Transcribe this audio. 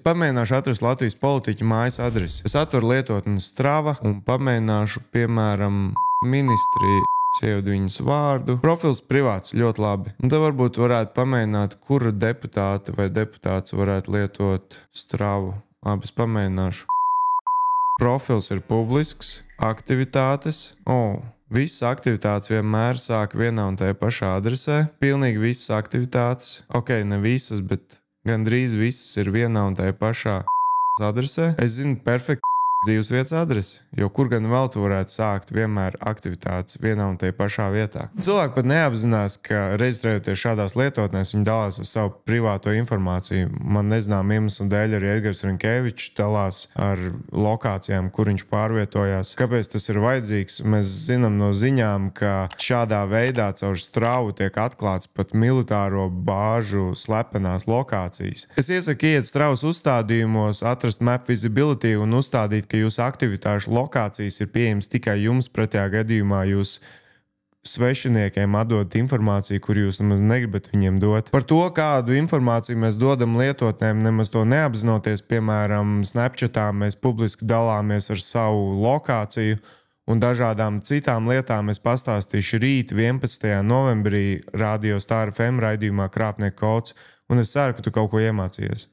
pamēģināšu atrast Latvijas politiķu mājas adresi. Es atveru lietotni Strava un pamēģināšu, piemēram, ministri, ievedu viņas vārdu. Profils privāts, ļoti labi. Un tad varbūt varētu pamēģināt, kura deputāte vai deputāts varētu lietot Stravu. Labi, es pamēģināšu. Profils ir publisks, aktivitātes. Visas aktivitātes vienmēr sāk vienā un tajā pašā adresē. Pilnīgi visas aktivitātes. Ok, ne visas, bet gandrīz visas ir vienā un tajā pašā adresē. Es zinu perfekti dzīvesvietas adresi, jo kur gan vēl tu varētu sākt vienmēr aktivitātes vienā un tajā pašā vietā. Cilvēki pat neapzinās, ka reģistrējoties šādās lietotnēs, viņi dalās ar savu privāto informāciju. Man nezinām iemeslu dēļ arī Edgars Rinkevičs dalās ar lokācijām, kur viņš pārvietojās. Kāpēc tas ir vajadzīgs? Mēs zinām no ziņām, ka šādā veidā caur Stravu tiek atklāts pat militāro bāžu slepenās lokācijas. Es iesaku iet Stravas uzstādījumos, atrast Map Visibility un uzstādīt, ka jūsu aktivitāšu lokācijas ir pieejamas tikai jums, pretējā gadījumā jūs svešiniekiem atdodat informāciju, kur jūs nemaz negribat viņiem dot. Par to, kādu informāciju mēs dodam lietotnēm, nemaz to neapzinoties, piemēram, Snapchatā mēs publiski dalāmies ar savu lokāciju un dažādām citām lietām es pastāstīšu rīt 11. novembrī Radio Star FM raidījumā Krāpnieku kods, un es ceru, ka tu kaut ko iemācījies.